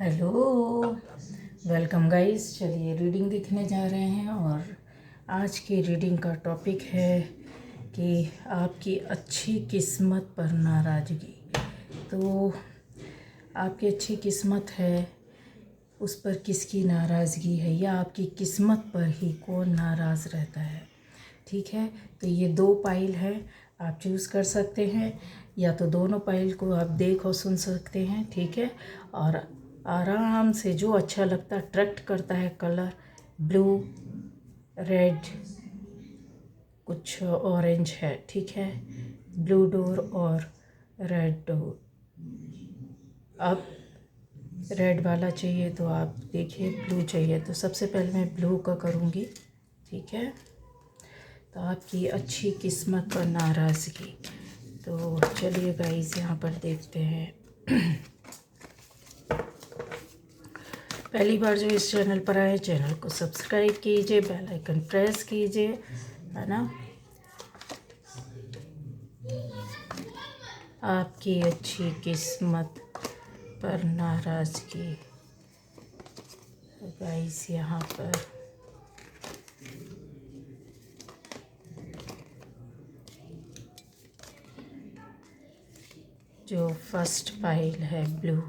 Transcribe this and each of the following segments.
Hello, welcome guys. चलिए reading देखने जा रहे हैं और आज की रीडिंग का टॉपिक है कि आपकी अच्छी किस्मत पर नाराज़गी। तो आपकी अच्छी किस्मत है, उस पर किसकी नाराज़गी है या आपकी किस्मत पर ही कौन नाराज़ रहता है। ठीक है, तो ये 2 पाइल है, आप चूज़ कर सकते हैं या तो दोनों पाइल को आप देख और सुन सकते हैं। ठीक है, और आराम से जो अच्छा लगता है, अट्रैक्ट करता है कलर, ब्लू, रेड, कुछ ऑरेंज है। ठीक है, ब्लू डोर और रेड डोर। अब रेड वाला चाहिए तो आप देखिए, ब्लू चाहिए तो सबसे पहले मैं ब्लू का करूँगी। ठीक है, तो आपकी अच्छी किस्मत पर नाराज़गी। तो चलिए गाइस यहाँ पर देखते हैं। पहली बार जो इस चैनल पर आए, चैनल को सब्सक्राइब कीजिए, बेल आइकन प्रेस कीजिए, है ना। आपकी अच्छी किस्मत पर नाराज़गी। गाइस यहाँ पर जो फर्स्ट फाइल है ब्लू,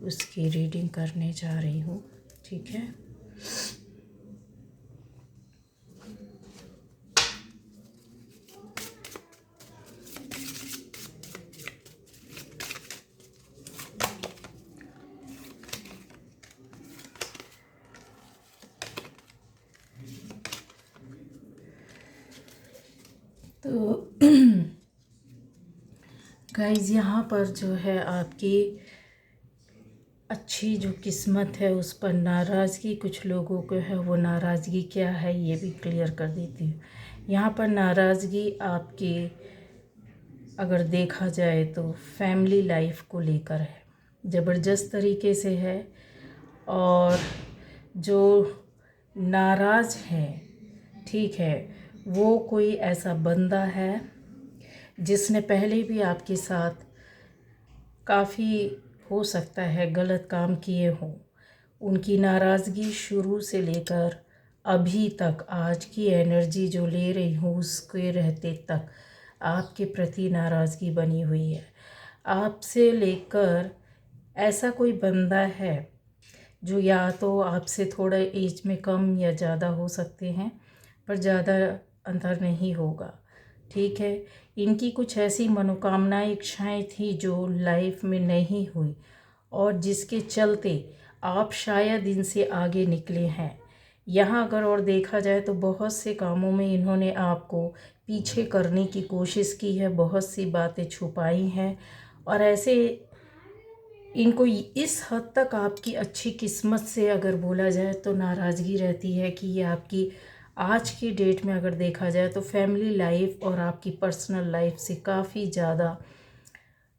उसकी रीडिंग करने जा रही हूँ। ठीक है, तो गाइस यहाँ पर जो है आपकी अच्छी जो किस्मत है उस पर नाराज़गी कुछ लोगों को है। वो नाराज़गी क्या है ये भी क्लियर कर देती हूँ। यहाँ पर नाराज़गी आपकी अगर देखा जाए तो फैमिली लाइफ को लेकर है, ज़बरदस्त तरीके से है। और जो नाराज़ है, ठीक है, वो कोई ऐसा बंदा है जिसने पहले भी आपके साथ काफ़ी हो सकता है गलत काम किए हों। उनकी नाराज़गी शुरू से लेकर अभी तक, आज की एनर्जी जो ले रही हूँ उसके रहते तक आपके प्रति नाराज़गी बनी हुई है। आपसे लेकर ऐसा कोई बंदा है जो या तो आपसे थोड़ा एज में कम या ज़्यादा हो सकते हैं, पर ज़्यादा अंतर नहीं होगा। ठीक है, इनकी कुछ ऐसी मनोकामनाएं, इच्छाएं थी जो लाइफ में नहीं हुई और जिसके चलते आप शायद इनसे आगे निकले हैं। यहाँ अगर और देखा जाए तो बहुत से कामों में इन्होंने आपको पीछे करने की कोशिश की है, बहुत सी बातें छुपाई हैं और ऐसे इनको इस हद तक आपकी अच्छी किस्मत से अगर बोला जाए तो नाराज़गी रहती है कि ये आपकी आज की डेट में अगर देखा जाए तो फैमिली लाइफ और आपकी पर्सनल लाइफ से काफ़ी ज़्यादा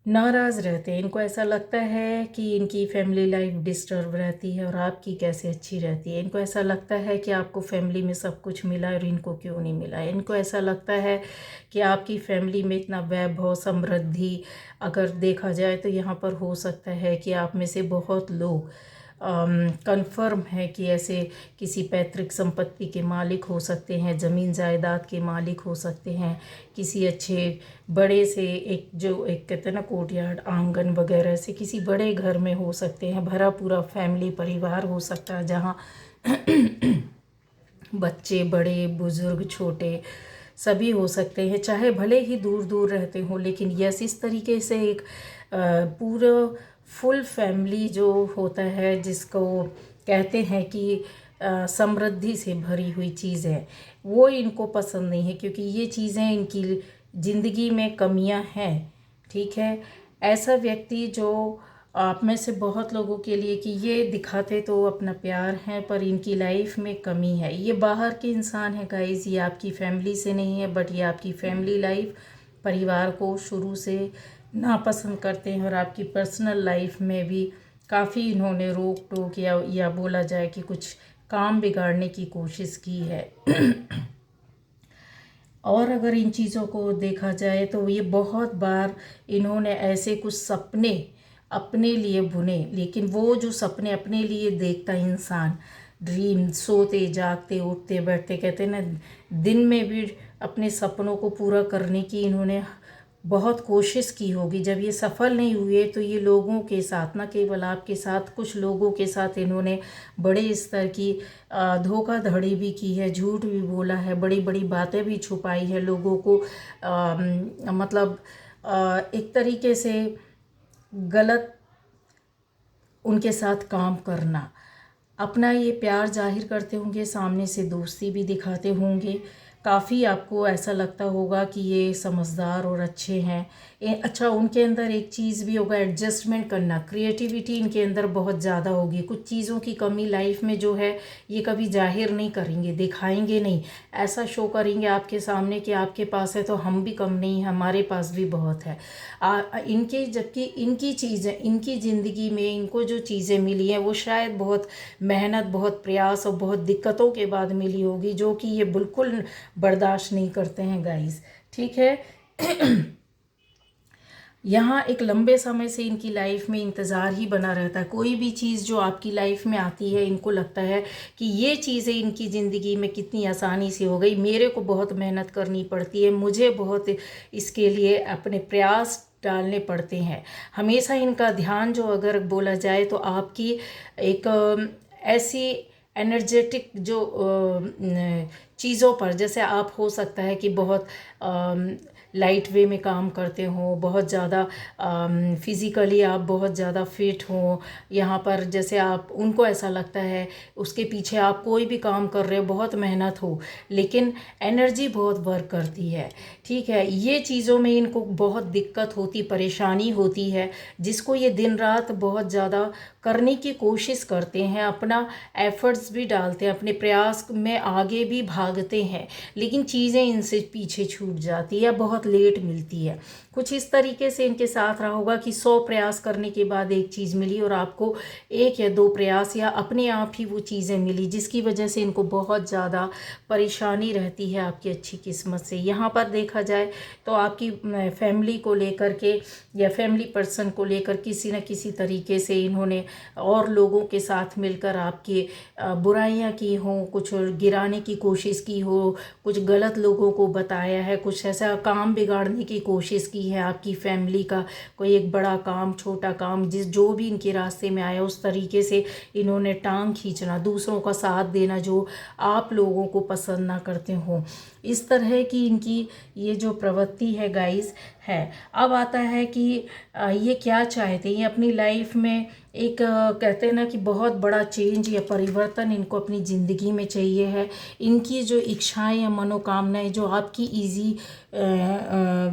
नाराज़ रहते हैं। इनको ऐसा लगता है कि इनकी फैमिली लाइफ डिस्टर्ब रहती है और आपकी कैसे अच्छी रहती है। इनको ऐसा लगता है कि आपको फैमिली में सब कुछ मिला और इनको क्यों नहीं मिला है। इनको ऐसा लगता है कि आपकी फैमिली में इतना वैभव, समृद्धि अगर देखा जाए तो यहाँ पर हो सकता है कि आप में से बहुत लोग कंफर्म है कि ऐसे किसी पैतृक संपत्ति के मालिक हो सकते हैं, ज़मीन जायदाद के मालिक हो सकते हैं, किसी अच्छे बड़े से एक कहते हैं ना कोर्टयार्ड, आंगन वगैरह से किसी बड़े घर में हो सकते हैं। भरा पूरा फैमिली परिवार हो सकता है जहाँ बच्चे, बड़े, बुज़ुर्ग, छोटे सभी हो सकते हैं, चाहे भले ही दूर दूर रहते हों। लेकिन यस, इस तरीके से एक पूरा फुल फैमिली जो होता है, जिसको कहते हैं कि समृद्धि से भरी हुई चीज़ें, वो इनको पसंद नहीं है क्योंकि ये चीज़ें इनकी ज़िंदगी में कमियां हैं। ठीक है, ऐसा व्यक्ति जो आप में से बहुत लोगों के लिए कि ये दिखाते तो अपना प्यार है पर इनकी लाइफ में कमी है। ये बाहर के इंसान है गाइस, ये आपकी फैमिली से नहीं है, बट ये आपकी फैमिली लाइफ, परिवार को शुरू से नापसंद करते हैं और आपकी पर्सनल लाइफ में भी काफ़ी इन्होंने रोक टोक या बोला जाए कि कुछ काम बिगाड़ने की कोशिश की है। और अगर इन चीज़ों को देखा जाए तो ये बहुत बार इन्होंने ऐसे कुछ सपने अपने लिए बुने, लेकिन वो जो सपने अपने लिए देखता इंसान, ड्रीम, सोते जागते उठते बैठते, कहते हैं ना, दिन में भी अपने सपनों को पूरा करने की इन्होंने बहुत कोशिश की होगी। जब ये सफल नहीं हुए तो ये लोगों के साथ, न केवल आपके साथ, कुछ लोगों के साथ इन्होंने बड़े स्तर की धोखाधड़ी भी की है, झूठ भी बोला है, बड़ी बड़ी बातें भी छुपाई है लोगों को, मतलब एक तरीके से गलत उनके साथ काम करना। अपना ये प्यार जाहिर करते होंगे, सामने से दोस्ती भी दिखाते होंगे, काफ़ी आपको ऐसा लगता होगा कि ये समझदार और अच्छे हैं। अच्छा, उनके अंदर एक चीज़ भी होगा, एडजस्टमेंट करना, क्रिएटिविटी इनके अंदर बहुत ज़्यादा होगी। कुछ चीज़ों की कमी लाइफ में जो है ये कभी जाहिर नहीं करेंगे, दिखाएंगे नहीं, ऐसा शो करेंगे आपके सामने कि आपके पास है तो हम भी कम नहीं, हमारे पास भी बहुत है। इनके, जबकि इनकी चीज़ें, इनकी ज़िंदगी में इनको जो चीज़ें मिली हैं वो शायद बहुत मेहनत, बहुत प्रयास और बहुत दिक्कतों के बाद मिली होगी, जो कि ये बिल्कुल बर्दाश्त नहीं करते हैं गाइस, ठीक है। यहाँ एक लंबे समय से इनकी लाइफ में इंतज़ार ही बना रहता है। कोई भी चीज़ जो आपकी लाइफ में आती है, इनको लगता है कि ये चीज़ें इनकी ज़िंदगी में कितनी आसानी से हो गई, मेरे को बहुत मेहनत करनी पड़ती है, मुझे बहुत इसके लिए अपने प्रयास डालने पड़ते हैं। हमेशा इनका ध्यान, जो अगर बोला जाए तो आपकी एक ऐसी एनर्जेटिक जो चीज़ों पर, जैसे आप हो सकता है कि बहुत लाइट वे में काम करते हो, बहुत ज़्यादा फिज़िकली आप बहुत ज़्यादा फिट हो, यहाँ पर जैसे आप, उनको ऐसा लगता है उसके पीछे आप कोई भी काम कर रहे हो, बहुत मेहनत हो, लेकिन एनर्जी बहुत वर्क करती है, ठीक है। ये चीज़ों में इनको बहुत दिक्कत होती, परेशानी होती है, जिसको ये दिन रात बहुत ज़्यादा करने की कोशिश करते हैं, अपना एफर्ट्स भी डालते हैं, अपने प्रयास में आगे भी भागते हैं, लेकिन चीज़ें इनसे पीछे छूट जाती है, बहुत लेट मिलती है। कुछ इस तरीके से इनके साथ रहा होगा कि 100 प्रयास करने के बाद एक चीज़ मिली और आपको 1 या 2 प्रयास या अपने आप ही वो चीज़ें मिली, जिसकी वजह से इनको बहुत ज़्यादा परेशानी रहती है आपकी अच्छी किस्मत से। यहाँ पर देखा जाए तो आपकी फैमिली को लेकर के या फैमिली पर्सन को लेकर किसी न किसी तरीके से इन्होंने और लोगों के साथ मिलकर आपकी बुराइयां की हों, कुछ गिराने की कोशिश की हो, कुछ गलत लोगों को बताया है, कुछ ऐसा काम बिगाड़ने की कोशिश की है आपकी फैमिली का, कोई एक बड़ा काम, छोटा काम, जो भी इनके रास्ते में आया उस तरीके से इन्होंने टांग खींचना, दूसरों का साथ देना जो आप लोगों को पसंद ना करते हो, इस तरह की इनकी ये जो प्रवृत्ति है गाइस है। अब आता है कि ये क्या चाहते हैं, ये अपनी लाइफ में एक कहते हैं ना कि बहुत बड़ा चेंज या परिवर्तन इनको अपनी ज़िंदगी में चाहिए है। इनकी जो इच्छाएं या मनोकामनाएं जो आपकी इजी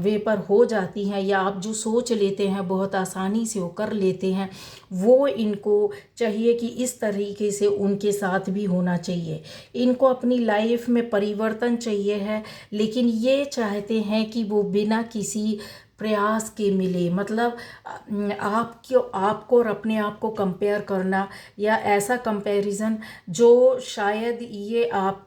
वे पर हो जाती हैं, या आप जो सोच लेते हैं बहुत आसानी से वो कर लेते हैं, वो इनको चाहिए कि इस तरीके से उनके साथ भी होना चाहिए। इनको अपनी लाइफ में परिवर्तन चाहिए है, लेकिन ये चाहते हैं कि वो बिना किसी प्रयास के मिले, मतलब आपको और अपने आप को कंपेयर करना, या ऐसा कंपैरिजन जो शायद ये आपके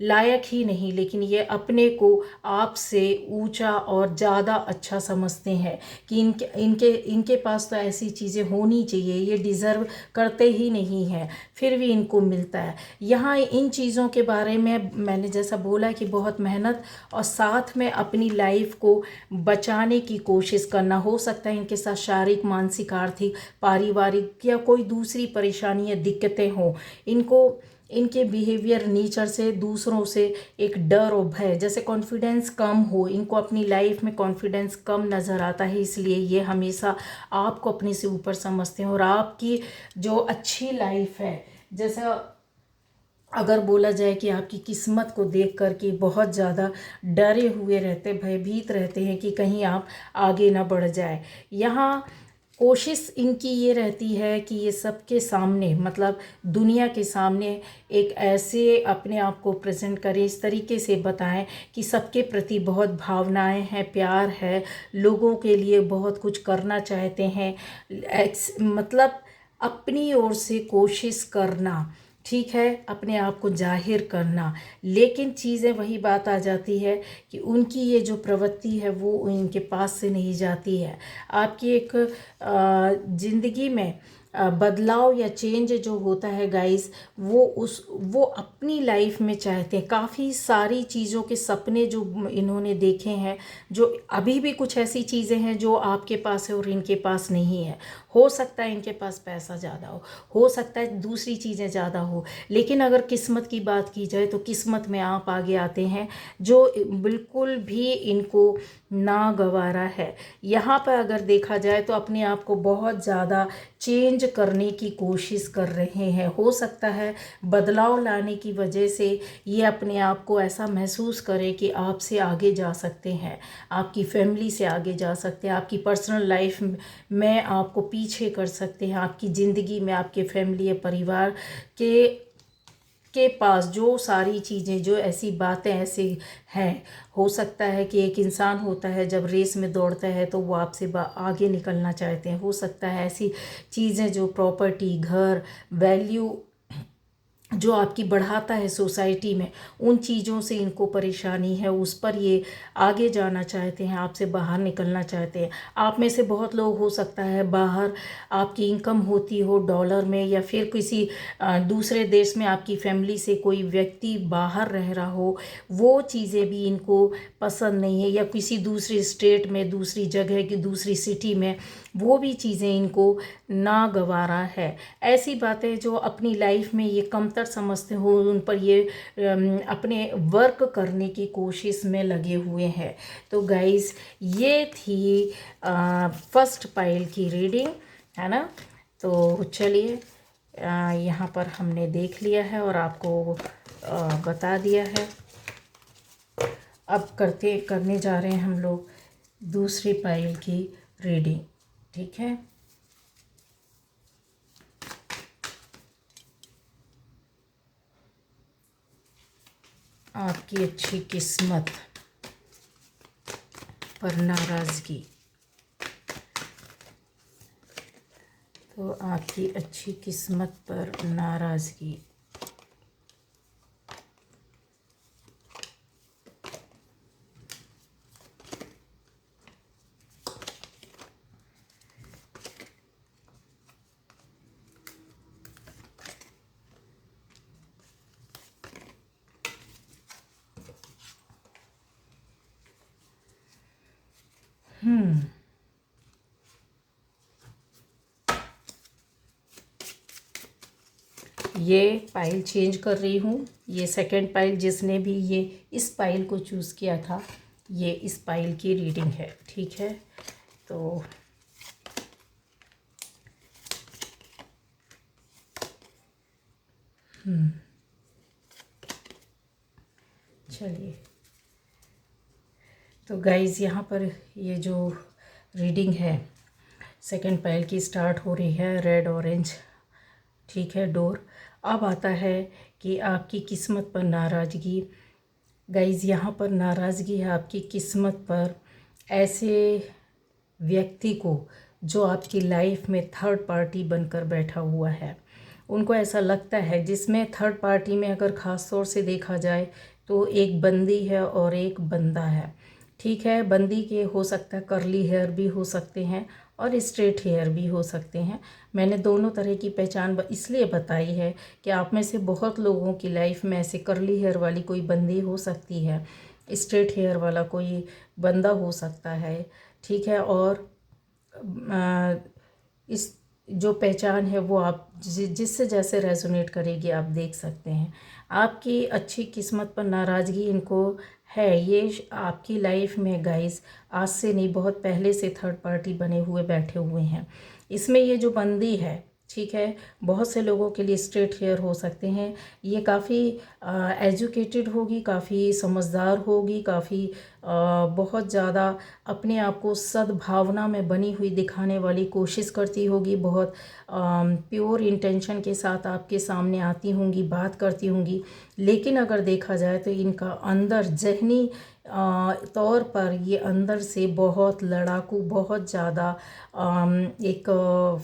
लायक ही नहीं, लेकिन ये अपने को आपसे ऊंचा और ज़्यादा अच्छा समझते हैं कि इनके पास तो ऐसी चीज़ें होनी चाहिए, ये डिज़र्व करते ही नहीं हैं, फिर भी इनको मिलता है। यहाँ इन चीज़ों के बारे में मैंने जैसा बोला कि बहुत मेहनत और साथ में अपनी लाइफ को बचाने की कोशिश करना, हो सकता है इनके साथ शारीरिक, मानसिक, आर्थिक, पारिवारिक या कोई दूसरी परेशानी या दिक्कतें हों, इनको इनके बिहेवियर नेचर से दूसरों से एक डर और भय, जैसे कॉन्फिडेंस कम हो, इनको अपनी लाइफ में कॉन्फिडेंस कम नज़र आता है, इसलिए ये हमेशा आपको अपने से ऊपर समझते हैं। और आपकी जो अच्छी लाइफ है, जैसा अगर बोला जाए कि आपकी किस्मत को देख कर के बहुत ज़्यादा डरे हुए रहते, भयभीत रहते हैं कि कहीं आप आगे ना बढ़ जाए। यहाँ कोशिश इनकी ये रहती है कि ये सबके सामने, मतलब दुनिया के सामने एक ऐसे अपने आप को प्रेजेंट करें, इस तरीके से बताएं कि सबके प्रति बहुत भावनाएं हैं, प्यार है, लोगों के लिए बहुत कुछ करना चाहते हैं, मतलब अपनी ओर से कोशिश करना, ठीक है, अपने आप को जाहिर करना। लेकिन चीज़ें वही बात आ जाती है कि उनकी ये जो प्रवृत्ति है वो इनके पास से नहीं जाती है। आपकी एक ज़िंदगी में बदलाव या चेंज जो होता है गाइस, वो अपनी लाइफ में चाहते हैं। काफ़ी सारी चीज़ों के सपने जो इन्होंने देखे हैं, जो अभी भी कुछ ऐसी चीज़ें हैं जो आपके पास है और इनके पास नहीं है। हो सकता है इनके पास पैसा ज़्यादा हो सकता है दूसरी चीज़ें ज़्यादा हो, लेकिन अगर किस्मत की बात की जाए तो किस्मत में आप आगे आते हैं जो बिल्कुल भी इनको नागवारा है। यहाँ पर अगर देखा जाए तो अपने आप को बहुत ज़्यादा चेंज करने की कोशिश कर रहे हैं। हो सकता है बदलाव लाने की वजह से ये अपने आप को ऐसा महसूस करें कि आपसे आगे जा सकते हैं, आपकी फैमिली से आगे जा सकते हैं, आपकी पर्सनल लाइफ में आपको पीछे कर सकते हैं, आपकी ज़िंदगी में आपके फैमिली या परिवार के पास जो सारी चीज़ें, जो ऐसी बातें ऐसी हैं। हो सकता है कि एक इंसान होता है जब रेस में दौड़ता है तो वो आपसे आगे निकलना चाहते हैं। हो सकता है ऐसी चीज़ें जो प्रॉपर्टी, घर, वैल्यू जो आपकी बढ़ाता है सोसाइटी में, उन चीज़ों से इनको परेशानी है, उस पर ये आगे जाना चाहते हैं, आपसे बाहर निकलना चाहते हैं। आप में से बहुत लोग हो सकता है बाहर आपकी इनकम होती हो डॉलर में, या फिर किसी दूसरे देश में आपकी फैमिली से कोई व्यक्ति बाहर रह रहा हो, वो चीज़ें भी इनको पसंद नहीं है। या किसी दूसरी स्टेट में, दूसरी जगह की दूसरी सिटी में, वो भी चीज़ें इनको नागवारा है। ऐसी बातें जो अपनी लाइफ में ये कमतर समझते हो, उन पर ये अपने वर्क करने की कोशिश में लगे हुए हैं। तो गाइस, ये थी फर्स्ट पाइल की रीडिंग, है ना। तो चलिए, यहाँ पर हमने देख लिया है और आपको बता दिया है। अब करने जा रहे हैं हम लोग दूसरी पाइल की रीडिंग, ठीक है। आपकी अच्छी किस्मत पर नाराज़गी। तो आपकी अच्छी किस्मत पर नाराज़गी। ये पाइल चेंज कर रही हूँ। ये सेकंड पाइल, जिसने भी ये इस पाइल को चूज़ किया था, ये इस पाइल की रीडिंग है, ठीक है। तो चलिए, तो गाइज़, यहाँ पर ये जो रीडिंग है सेकंड पाइल की स्टार्ट हो रही है रेड ऑरेंज, ठीक है, डोर। अब आता है कि आपकी किस्मत पर नाराज़गी। गाइज़, यहाँ पर नाराज़गी है आपकी किस्मत पर ऐसे व्यक्ति को जो आपकी लाइफ में थर्ड पार्टी बनकर बैठा हुआ है। उनको ऐसा लगता है, जिसमें थर्ड पार्टी में अगर ख़ास तौर से देखा जाए तो एक बंदी है और एक बंदा है, ठीक है। बंदी के हो सकता है कर्ली हेयर भी हो सकते हैं और स्ट्रेट हेयर भी हो सकते हैं। मैंने दोनों तरह की पहचान इसलिए बताई है कि आप में से बहुत लोगों की लाइफ में ऐसे कर्ली हेयर वाली कोई बंदी हो सकती है, स्ट्रेट हेयर वाला कोई बंदा हो सकता है, ठीक है। और इस जो पहचान है वो आप जिससे जैसे रेजोनेट करेगी, आप देख सकते हैं। आपकी अच्छी किस्मत पर नाराज़गी इनको है। ये आपकी लाइफ में गाइस आज से नहीं, बहुत पहले से थर्ड पार्टी बने हुए बैठे हुए हैं। इसमें ये जो बंदी है, ठीक है, बहुत से लोगों के लिए स्ट्रेट हेयर हो सकते हैं। ये काफ़ी एजुकेटेड होगी, काफ़ी समझदार होगी, काफ़ी बहुत ज़्यादा अपने आप को सद्भावना में बनी हुई दिखाने वाली कोशिश करती होगी, बहुत प्योर इंटेंशन के साथ आपके सामने आती होंगी, बात करती होंगी। लेकिन अगर देखा जाए तो इनका अंदर जहनी तौर पर ये अंदर से बहुत लड़ाकू, बहुत ज़्यादा एक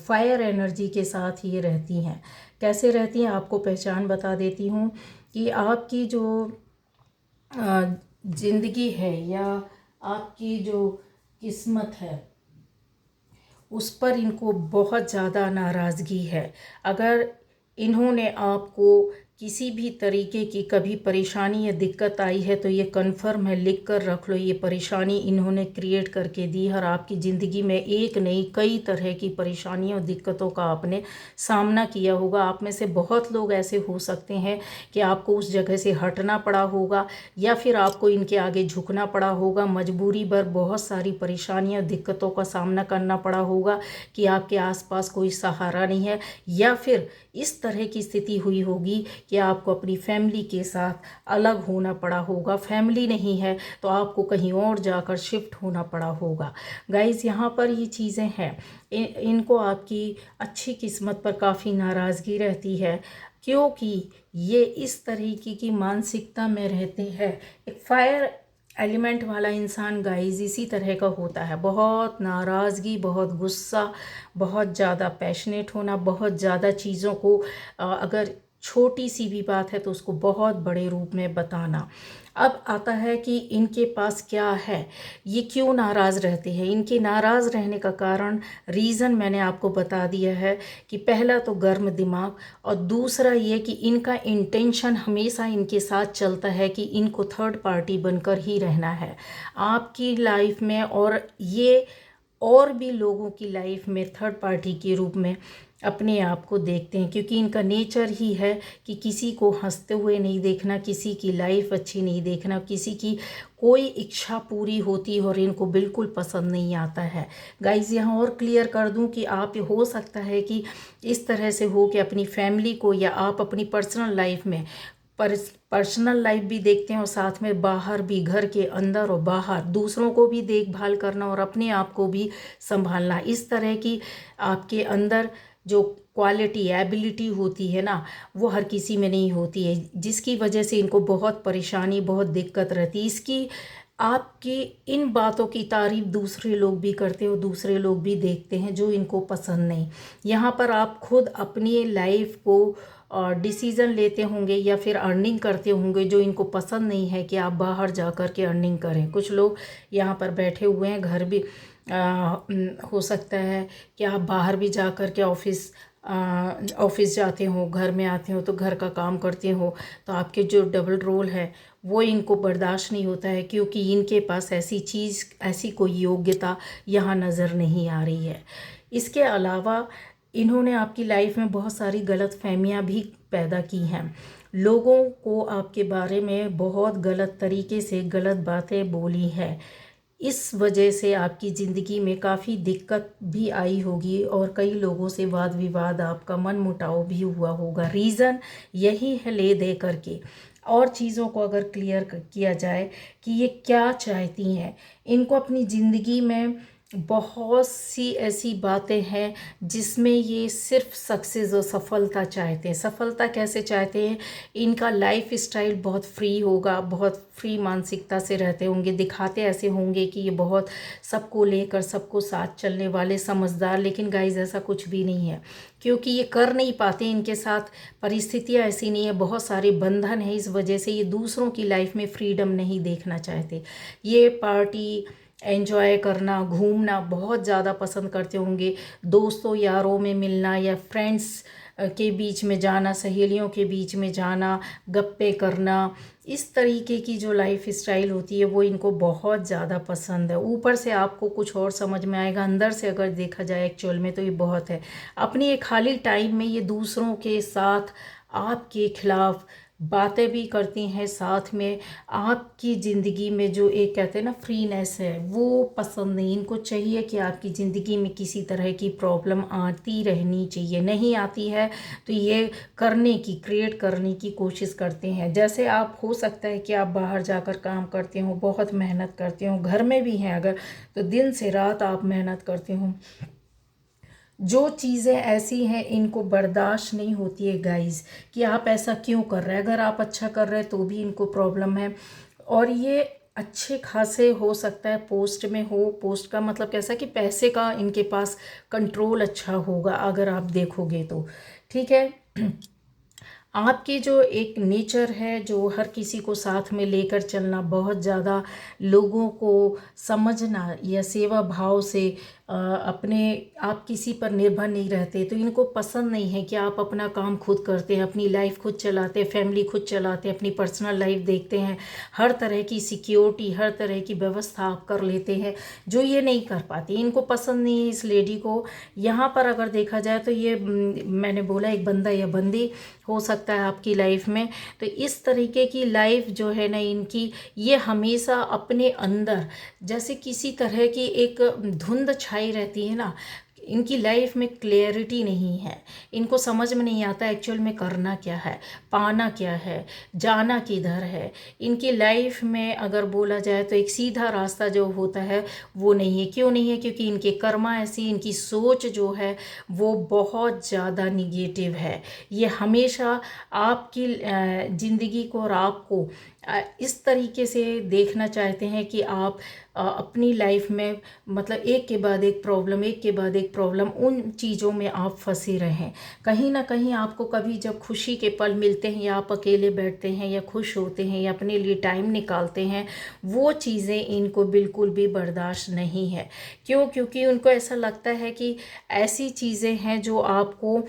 फायर एनर्जी के साथ ये रहती हैं। कैसे रहती हैं आपको पहचान बता देती हूँ कि आपकी जो ज़िंदगी है या आपकी जो किस्मत है उस पर इनको बहुत ज़्यादा नाराज़गी है। अगर इन्होंने आपको किसी भी तरीके की कभी परेशानी या दिक्कत आई है तो ये कन्फर्म है, लिख कर रख लो, ये परेशानी इन्होंने क्रिएट करके दी है और आपकी ज़िंदगी में एक नहीं कई तरह की परेशानियों और दिक्कतों का आपने सामना किया होगा। आप में से बहुत लोग ऐसे हो सकते हैं कि आपको उस जगह से हटना पड़ा होगा या फिर आपको इनके आगे झुकना पड़ा होगा। मजबूरी भर बहुत सारी परेशानियाँ दिक्कतों का सामना करना पड़ा होगा कि आपके आसपास कोई सहारा नहीं है, या फिर इस तरह की स्थिति हुई होगी कि आपको अपनी फैमिली के साथ अलग होना पड़ा होगा। फैमिली नहीं है तो आपको कहीं और जाकर शिफ्ट होना पड़ा होगा। गाइस, यहाँ पर ये चीज़ें हैं, इनको आपकी अच्छी किस्मत पर काफ़ी नाराज़गी रहती है क्योंकि ये इस तरीके की मानसिकता में रहते हैं। एक फायर एलिमेंट वाला इंसान गाइस इसी तरह का होता है। बहुत नाराज़गी, बहुत गुस्सा, बहुत ज़्यादा पैशनेट होना, बहुत ज़्यादा चीज़ों को अगर छोटी सी भी बात है तो उसको बहुत बड़े रूप में बताना। अब आता है कि इनके पास क्या है, ये क्यों नाराज़ रहते हैं। इनके नाराज़ रहने का कारण, रीज़न मैंने आपको बता दिया है कि पहला तो गर्म दिमाग और दूसरा ये कि इनका इंटेंशन हमेशा इनके साथ चलता है कि इनको थर्ड पार्टी बनकर ही रहना है आपकी लाइफ में, और ये और भी लोगों की लाइफ में थर्ड पार्टी के रूप में अपने आप को देखते हैं क्योंकि इनका नेचर ही है कि किसी को हंसते हुए नहीं देखना, किसी की लाइफ अच्छी नहीं देखना, किसी की कोई इच्छा पूरी होती और इनको बिल्कुल पसंद नहीं आता है। गाइज़, यहाँ और क्लियर कर दूं कि आप हो सकता है कि इस तरह से हो कि अपनी फैमिली को या आप अपनी पर्सनल लाइफ में पर्सनल लाइफ भी देखते हैं और साथ में बाहर भी, घर के अंदर और बाहर दूसरों को भी देखभाल करना और अपने आप को भी संभालना। इस तरह की आपके अंदर जो क्वालिटी, एबिलिटी होती है ना, वो हर किसी में नहीं होती है, जिसकी वजह से इनको बहुत परेशानी, बहुत दिक्कत रहती है। इसकी आपकी इन बातों की तारीफ दूसरे लोग भी करते हैं और दूसरे लोग भी देखते हैं जो इनको पसंद नहीं। यहाँ पर आप खुद अपनी लाइफ को डिसीज़न लेते होंगे या फिर अर्निंग करते होंगे जो इनको पसंद नहीं है कि आप बाहर जा कर के अर्निंग करें। कुछ लोग यहाँ पर बैठे हुए हैं, घर भी हो सकता है कि आप बाहर भी जा कर के ऑफिस जाते हो, घर में आते हो तो घर का काम करते हो, तो आपके जो डबल रोल है वो इनको बर्दाश्त नहीं होता है क्योंकि इनके पास ऐसी चीज़, ऐसी कोई योग्यता यहाँ नज़र नहीं आ रही है। इसके अलावा इन्होंने आपकी लाइफ में बहुत सारी गलत फहमियाँ भी पैदा की हैं। लोगों को आपके बारे में बहुत गलत तरीके से गलत बातें बोली है। इस वजह से आपकी ज़िंदगी में काफ़ी दिक्कत भी आई होगी और कई लोगों से वाद विवाद, आपका मन मुटाव भी हुआ होगा। रीज़न यही है ले दे करके। और चीज़ों को अगर क्लियर किया जाए कि ये क्या चाहती हैं, इनको अपनी ज़िंदगी में बहुत सी ऐसी बातें हैं जिसमें ये सिर्फ सक्सेस और सफलता चाहते हैं। सफलता कैसे चाहते हैं, इनका लाइफ स्टाइल बहुत फ्री होगा, बहुत फ्री मानसिकता से रहते होंगे, दिखाते ऐसे होंगे कि ये बहुत सबको लेकर सबको साथ चलने वाले समझदार, लेकिन गाइस ऐसा कुछ भी नहीं है क्योंकि ये कर नहीं पाते। इनके साथ परिस्थितियाँ ऐसी नहीं है, बहुत सारे बंधन है, इस वजह से ये दूसरों की लाइफ में फ्रीडम नहीं देखना चाहते। ये पार्टी एंजॉय करना, घूमना बहुत ज़्यादा पसंद करते होंगे, दोस्तों यारों में मिलना या फ्रेंड्स के बीच में जाना, सहेलियों के बीच में जाना, गप्पे करना, इस तरीके की जो लाइफ स्टाइल होती है वो इनको बहुत ज़्यादा पसंद है। ऊपर से आपको कुछ और समझ में आएगा, अंदर से अगर देखा जाए एक्चुअल में तो ये बहुत है। अपनी एक खाली टाइम में ये दूसरों के साथ आपके खिलाफ बातें भी करती हैं, साथ में आपकी ज़िंदगी में जो एक कहते हैं ना फ्रीनेस है वो पसंद नहीं। इनको चाहिए कि आपकी ज़िंदगी में किसी तरह की प्रॉब्लम आती रहनी चाहिए, नहीं आती है तो ये क्रिएट करने की कोशिश करते हैं। जैसे आप हो सकता है कि आप बाहर जाकर काम करते हो, बहुत मेहनत करते हो, घर में भी हैं अगर तो दिन से रात आप मेहनत करते हो, जो चीज़ें ऐसी हैं इनको बर्दाश्त नहीं होती है गाइस कि आप ऐसा क्यों कर रहे हैं। अगर आप अच्छा कर रहे हैं तो भी इनको प्रॉब्लम है और ये अच्छे खासे हो सकता है पोस्ट में हो। पोस्ट का मतलब कैसा कि पैसे का इनके पास कंट्रोल अच्छा होगा अगर आप देखोगे तो, ठीक है। आपकी जो एक नेचर है, जो हर किसी को साथ में लेकर चलना, बहुत ज़्यादा लोगों को समझना या सेवा भाव से अपने, आप किसी पर निर्भर नहीं रहते, तो इनको पसंद नहीं है कि आप अपना काम खुद करते हैं, अपनी लाइफ खुद चलाते हैं, फैमिली खुद चलाते हैं, अपनी पर्सनल लाइफ देखते हैं, हर तरह की सिक्योरिटी, हर तरह की व्यवस्था आप कर लेते हैं, जो ये नहीं कर पाती। इनको पसंद नहीं है इस लेडी को। यहाँ पर अगर देखा जाए तो ये मैंने बोला एक बंदा या बंदी हो सकता है आपकी लाइफ में। तो इस तरीके की लाइफ जो है ना इनकी, ये हमेशा अपने अंदर जैसे किसी तरह की एक धुंध छाई रहती है ना, इनकी लाइफ में क्लियरिटी नहीं है। इनको समझ में नहीं आता एक्चुअल में करना क्या है, पाना क्या है, जाना किधर है। इनकी लाइफ में अगर बोला जाए तो एक सीधा रास्ता जो होता है वो नहीं है। क्यों नहीं है? क्योंकि इनके कर्मा ऐसी, इनकी सोच जो है वो बहुत ज़्यादा निगेटिव है। ये हमेशा आपकी ज़िंदगी को और आपको इस तरीके से देखना चाहते हैं कि आप अपनी लाइफ में मतलब एक के बाद एक प्रॉब्लम, एक के बाद एक प्रॉब्लम, उन चीज़ों में आप फंसे रहें। कहीं ना कहीं आपको कभी जब खुशी के पल मिलते हैं, या आप अकेले बैठते हैं या खुश होते हैं या अपने लिए टाइम निकालते हैं, वो चीज़ें इनको बिल्कुल भी बर्दाश्त नहीं है। क्यों? क्योंकि उनको ऐसा लगता है कि ऐसी चीज़ें हैं जो आपको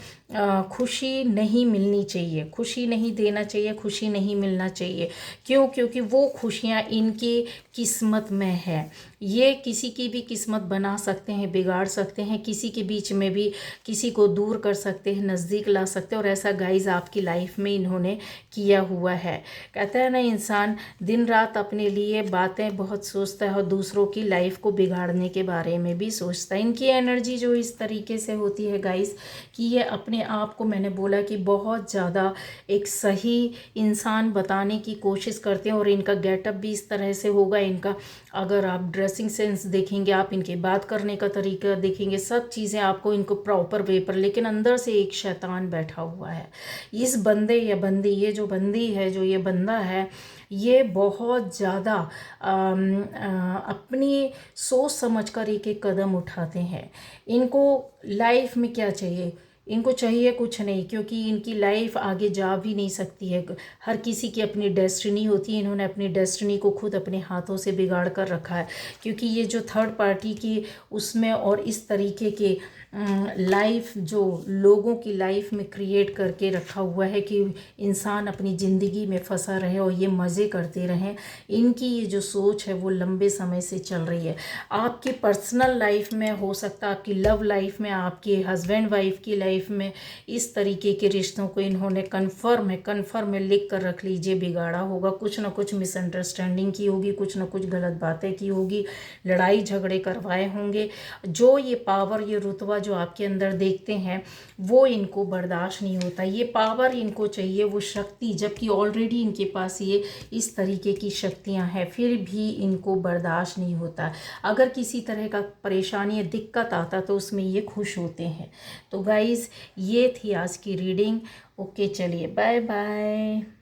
खुशी नहीं मिलनी चाहिए, खुशी नहीं देना चाहिए, खुशी नहीं मिलना चाहिए। क्यों? क्योंकि वो खुशियाँ इनकी किस्मत में है। ये किसी की भी किस्मत बना सकते हैं, बिगाड़ सकते हैं, किसी के बीच में भी किसी को दूर कर सकते हैं, नज़दीक ला सकते हैं। और ऐसा गाइज आपकी लाइफ में इन्होंने किया हुआ है। कहता है ना, इंसान दिन रात अपने लिए बातें बहुत सोचता है और दूसरों की लाइफ को बिगाड़ने के बारे में भी सोचता है। इनकी एनर्जी जो इस तरीके से होती है गाइज कि ये अपने आप को, मैंने बोला कि बहुत ज़्यादा एक सही इंसान बताने की कोशिश करते हैं। और इनका गेटअप भी इस तरह से होगा। इनका अगर आप ड्रेसिंग सेंस देखेंगे, आप इनके बात करने का तरीका देखेंगे, सब चीज़ें आपको इनको प्रॉपर वे पर, लेकिन अंदर से एक शैतान बैठा हुआ है। इस बंदे या बंदी, ये जो बंदी है, जो ये बंदा है, ये बहुत ज़्यादा अपनी सोच समझकर एक एक कदम उठाते हैं। इनको लाइफ में क्या चाहिए? इनको चाहिए कुछ नहीं, क्योंकि इनकी लाइफ आगे जा भी नहीं सकती है। हर किसी की अपनी डेस्टिनी होती है। इन्होंने अपनी डेस्टिनी को खुद अपने हाथों से बिगाड़ कर रखा है। क्योंकि ये जो थर्ड पार्टी की उसमें और इस तरीके के लाइफ जो लोगों की लाइफ में क्रिएट करके रखा हुआ है कि इंसान अपनी ज़िंदगी में फंसा रहे और ये मज़े करते रहें, इनकी ये जो सोच है वो लंबे समय से चल रही है। आपकी पर्सनल लाइफ में हो सकता है, आपकी लव लाइफ में, आपके हस्बैंड वाइफ की लाइफ में इस तरीके के रिश्तों को इन्होंने कन्फर्म है लिख कर रख लीजिए, बिगाड़ा होगा। कुछ ना कुछ मिसअंडरस्टैंडिंग की होगी, कुछ ना कुछ गलत बातें की होगी, लड़ाई झगड़े करवाए होंगे। जो ये पावर, ये रुतबा जो आपके अंदर देखते हैं, वो इनको बर्दाश्त नहीं होता। ये पावर इनको चाहिए, वो शक्ति, जबकि ऑलरेडी इनके पास ये इस तरीके की शक्तियां हैं, फिर भी इनको बर्दाश्त नहीं होता। अगर किसी तरह का परेशानी या दिक्कत आता तो उसमें ये खुश होते हैं। तो गाइज़, ये थी आज की रीडिंग। ओके, चलिए बाय बाय।